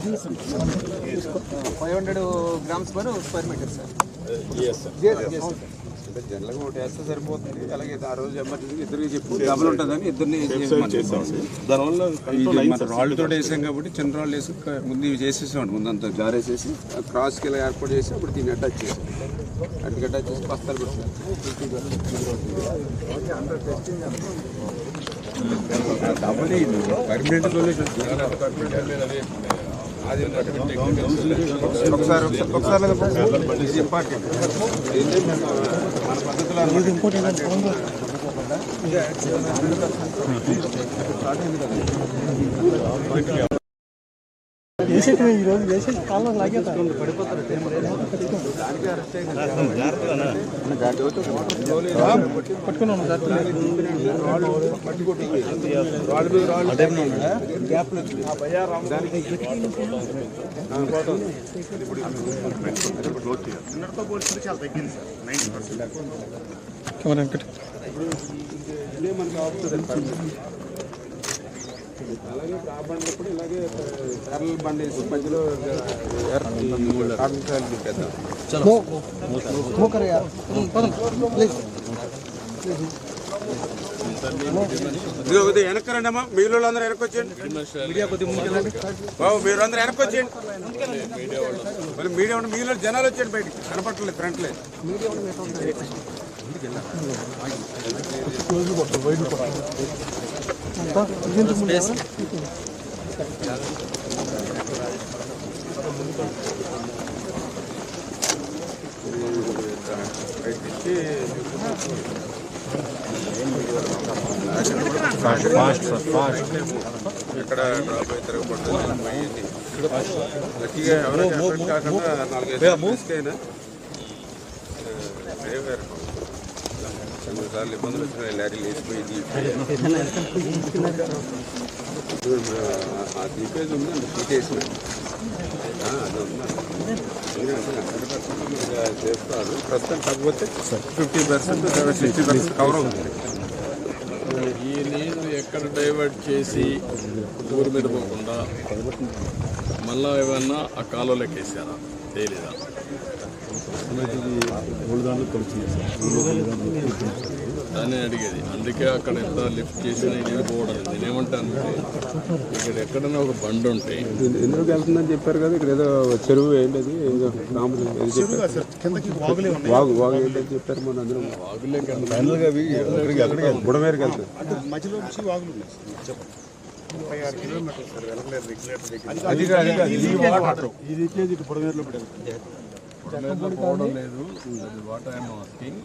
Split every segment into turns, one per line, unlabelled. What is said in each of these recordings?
500 grams per square meter, sir.
Yes, sir.
Yes, sir.
అంటే జనరల్గా ఒకటి వేస్తే సరిపోతుంది. అలాగే ఆ రోజు ఎమర్జెన్సీ ఇద్దరికి చెప్పు డబుల్ ఉంటుందని ఇద్దరిని దానివల్ల రాళ్ళతో వేసాం కాబట్టి చిన్న రాళ్ళు వేసి ముందు ఇవి చేసేసాం. ముందంతా జారేసేసి క్రాస్కి ఇలా ఏర్పాటు చేసి అప్పుడు దీన్ని అటాచ్ చేసాం. అటుకి అటాచ్ చేసి బస్తాలు పెట్టాం. పర్మనెంట్ సొల్యూషన్ ఒకసారి ఇంపార్టెంట్ మన పద్ధతిలో
ఈరోజు వేసే కాలం లాగే పడిపోతారు. పట్టుకున్నాను సార్. కెమెరా వెంకట
మనకు ఆపుతుంది. అలాగే ఆ బండినప్పుడు ఇలాగే ప్యారల్ బండి వేసి మధ్యలో వెనక్కరండి అమ్మా. మీరు అందరూ వెనకొచ్చేయండి. బాబు మీరు అందరూ వెనకొచ్చేయండి. మరి మీడియా ఉండి మీలో జనాలు వచ్చేయండి. బయటికి కనపట్టలేదు ఫ్రంట్ లేదు. ఎక్కడ తిరగబడుతుంది గట్టిగా ఎవరైనా కాకుండా 4-5 అయినా చాలాసార్లు ఇబ్బందులు వచ్చినాయి. లారీలు వేసిపోయింది. ఆ దీపేజ్ ఉందండి. సీట్ వేసిన అది ఉందా 100% చేస్తారు ప్రస్తుతం. కాకపోతే 50%, 60% కవర్ అవుతుంది.
ఈ నీరు ఎక్కడ డైవర్ట్ చేసి ఊరి మీద పోకుండా మళ్ళా ఏమన్నా ఆ కాలువలోకి వేసారా తేలేదా? దాన్ని అడిగేది. అందుకే అక్కడ ఎంత లిఫ్ట్ చేసినా నీళ్ళు పోవడం. నేనేమంటాను, ఇక్కడ ఎక్కడైనా ఒక బండి ఉంటే
ఎందుకు వెళ్తుందని చెప్పారు కదా. ఇక్కడ ఏదో చెరువు ఏంటది, ఏదో వాగు ఏంటని చెప్పారు. మన అందరూ
వాగులేక
బుడమేరుకి వెళ్తారు.
పోవడం లేదు. అది వాట్ ఐఎమ్ ఆస్కింగ్.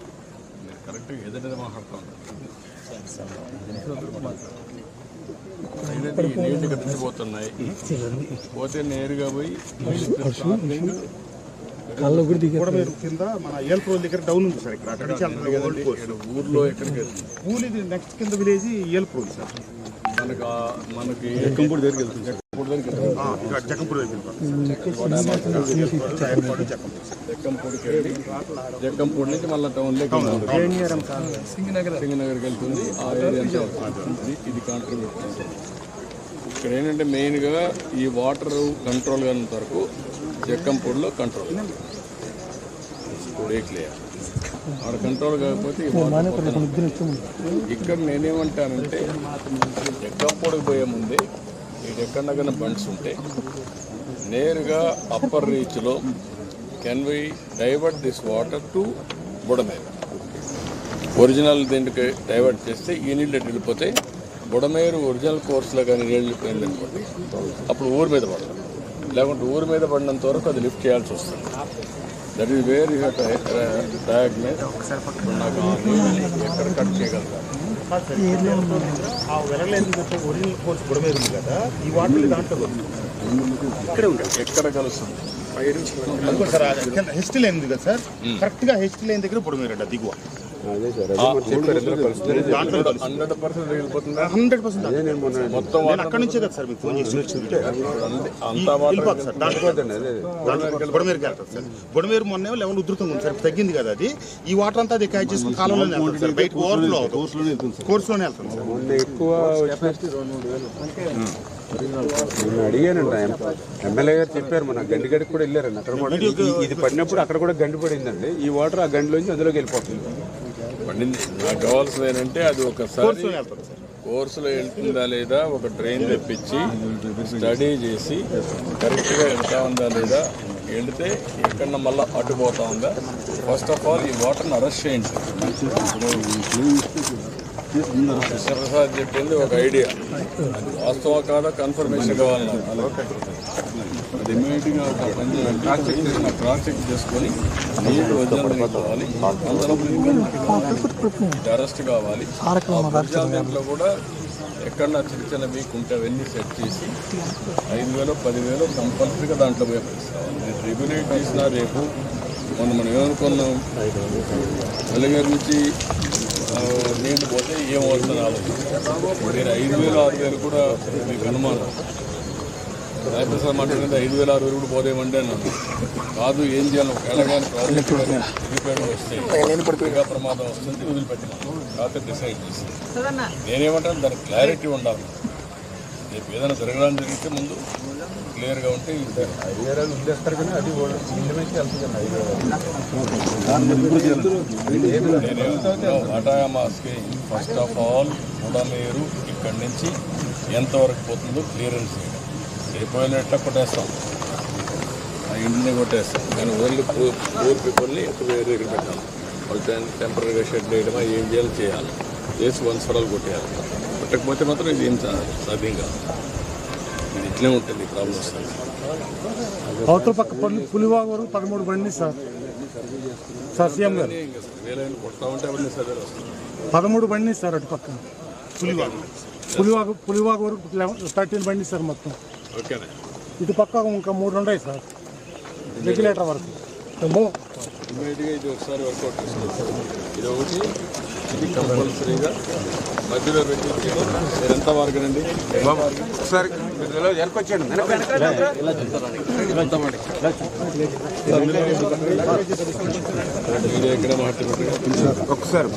నేను కరెక్ట్గా ఏదైనా మాట్లాడుతాను. ఏదైతే ఈ నీళ్ళు ఇక్కడ నుంచి పోతున్నాయి, పోతే నేరుగా పోయి
కింద మన ఏల్ప్రోల్ దగ్గర డౌన్ ఉంది సార్. ఇక్కడ
ఊర్లో ఎక్కడికి
ఊరి నెక్స్ట్ కింద విలేజ్ ఏల్ప్రోల్ సార్.
మనకి
జక్కంపూడి దగ్గరికి వెళ్తుంది. జక్కంపూడి
జక్కంపూడి నుంచి మళ్ళీ టౌన్లోకి సింగనగర్కి వెళ్తుంది. ఆ ఏరియా ఇది కాంట్రిబ్యూట్ చేస్తుంది. ఇక్కడ ఏంటంటే మెయిన్గా ఈ వాటర్ కంట్రోల్ కానంత వరకు జక్కంపూడిలో కంట్రోల్ క్లియర్. ఆడ కంట్రోల్ కాకపోతే ఇక్కడ నేనేమంటానంటే జక్కంపూడికి పోయే ముందే ఎక్కడన్నా బండ్స్ ఉంటే నేరుగా అప్పర్ రీచ్లో can we divert this water to Budameru. Original దీనికి డైవర్ట్ చేస్తే ఈ నీళ్ళు వెళ్ళిపోతే బుడమేరు ఒరిజినల్ కోర్సులో కానీ నీళ్ళు వెళ్ళిపోతే అప్పుడు ఊరి మీద పడదు. లేకుంటే ఊరి మీద పడినంత వరకు అది లిఫ్ట్ చేయాల్సి వస్తుంది. That is where you have diagnose. నాకు ఎక్కడ కట్ చేయగలుగుతారు.
ఒరిజినల్ కోర్స్ బుడమేరు ఉంది కదా, ఈ వాటర్ దాంట్లో ఇక్కడే ఉంటుంది.
ఎక్కడ కలుస్తుంది?
హెస్ట్ లైన్ ఉంది కదా సార్, కరెక్ట్ గా హెస్ట్ లైన్ దగ్గర బుడమేరు దిగువ.
అదే సార్
100% వెళ్ళిపోతుందా?
100% మొత్తం అక్కడ నుంచే కదా సార్ మీకు ఫోన్ చేసి బుడమేరుకి వెళ్తారు సార్. బుడమేరు మొన్న లెవెల్ ఉధృతంగా ఉంది సార్, తగ్గింది కదా అది. ఈ వాటర్ అంతా అది క్యాచ్ చేసుకుని కాలంలోనే వెళ్తాం సార్. బయట ఓవర్ఫ్లో కోర్సులోనే వెళ్తాం సార్.
ఎక్కువ నేను అడిగానండి ఎమ్మెల్యే గారు చెప్పారు, మన గండిగడికి కూడా వెళ్ళారండి. అక్కడ కూడా ఇది పడినప్పుడు అక్కడ కూడా గండి పడిందండి. ఈ వాటర్ ఆ గండిలోంచి అందులోకి వెళ్ళిపోతుంది.
పండింది. నాకు కావాల్సింది ఏంటంటే అది ఒకసారి కోర్సులో వెళ్తుందా లేదా ఒక ట్రైన్ తెప్పించి స్టడీ చేసి కరెక్ట్గా వెళ్తా ఉందా లేదా, వెళితే ఎక్కడన్నా మళ్ళీ అడ్డుపోతా ఉందా. ఫస్ట్ ఆఫ్ ఆల్ ఈ వాటర్ని అరెస్ట్ చేయండి. కృష్ణప్రసాద్ చెప్పింది ఒక ఐడియా, అది వాస్తవం కాదా కన్ఫర్మేషన్ కావాలన్నా అది ఇమీడియట్గా ఒక క్రాస్ చెక్ చేసుకొని నీటి వదిలేందుకు కావాలి. అందరం అరెస్ట్ కావాలి. ప్రజాంతంలో కూడా ఎక్కడన్నా చిన్న చిన్న వీక్ ఉంటే అవన్నీ సెట్ చేసి 5,000 10,000 కంపల్సరీగా దాంట్లో ఉపయోగిస్తాం. నేను రెగ్యులేట్ చేసిన రేపు మనం ఏమనుకున్నాం, వెలుగారి నుంచి నీళ్ళు పోతే ఏమవుతుందని ఆలోచించాం. నేను 5,000 6,000 కూడా మీకు అనుమానం అయితే సార్ మాట్లాడింది 5,000 6,000 కూడా పోదేమంటే అన్నాను. కాదు, ఏం చేయాలి, ఒకవేళ కానీ ప్రాజెక్ట్ రిపేర్ వస్తే ఇంకా ప్రమాదం వస్తుంది, వదిలిపెట్టినాను. కాకపోతే డిసైడ్ చేసి నేనేమంటాను, దానికి క్లారిటీ ఉండాలి. రేపు ఏదైనా జరగడానికి జరిగితే ముందు క్లియర్గా ఉంటే
వదిలేస్తారు కానీ అది
వాటాయామాస్కి ఫస్ట్ ఆఫ్ ఆల్ ఉడమేరు ఇక్కడి నుంచి ఎంతవరకు పోతుందో క్లియరెన్స్ చేయాలి. అయిపోయినట్టు కొట్టేస్తాం, ఆ ఇంటిని కొట్టేస్తాం. కానీ ఓన్లీ పూర్ పీపుల్ని వేరే దగ్గర పెట్టాలి. వాళ్ళు టెంపరీగా షెడ్ వేయడమా ఏం చేయాలి చేసి వన్స్వరాలు కొట్టేయాలి. కొట్టకపోతే మాత్రం ఇది ఏం సాధ్యం కాదు. ఇది ఇట్లే ఉంటుంది ప్రాబ్లమ్స్.
అవతల పక్క పులివాగూరు 13 బండి సార్ సీఎం గారు
వేలైనా కొడతా ఉంటే అవన్నీ సర్వేలు వస్తుంది.
13 బండి సార్ అటు పక్క పులివాగూరు 13 బండి సార్ మొత్తం.
ఓకేనా,
ఇటు పక్క ఇంకా 3 ఉన్నాయి సార్ రెగ్యులేటర్ వరకు.
ఇమీడియట్గా ఇది ఒకసారి వర్కౌట్ చేసుకోవచ్చు. ఇది ఒకటి, ఇది కంపల్సరీగా మధ్యలో పెట్టి మీరు ఎంత వరకు రండి
ఒకసారి వెనకొచ్చాడు.
మీరు ఎక్కడ మాట్లాడుతున్నారు
ఒకసారి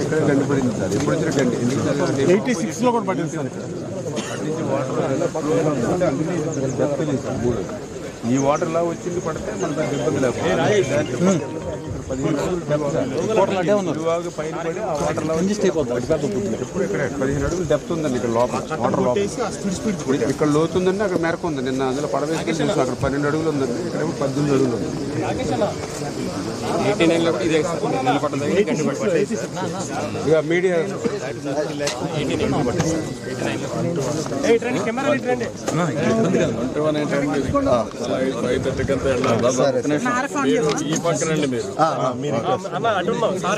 ఇక్కడ గండి పడింది సార్. ఎప్పుడు వచ్చిన గండి
86లో కూడా పడింది సార్.
ఈ వాటర్ లా వచ్చింది పడితే మనకు ఇబ్బంది లేకుండా పైన పడి ఆ వాటర్ లా ఎప్పుడు ఇక్కడ 15 అడుగులు డెప్త్ ఉందండి. ఇక్కడ లోపల వాటర్ లోపల ఇక్కడ లోతు ఉందండి, అక్కడ మేరకు ఉంది. నిన్న అందులో పడవేసుకొని చూసాం, అక్కడ 12 అడుగులు ఉందండి, ఇక్కడ 18 అడుగులు ఉంది. ఇక మీడియా
ఈ పక్కన రండి. మీరు ఈ పక్క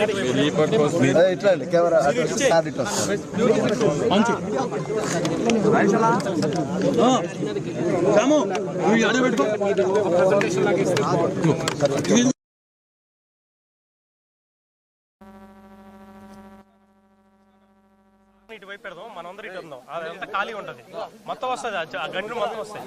ఇటువైపు పెడదాం, మనం అందరూ ఇటు ఉందాం. అదంతా ఖాళీ ఉంటుంది, మొత్తం వస్తుంది. ఆ గంటలు మొత్తం వస్తాయి.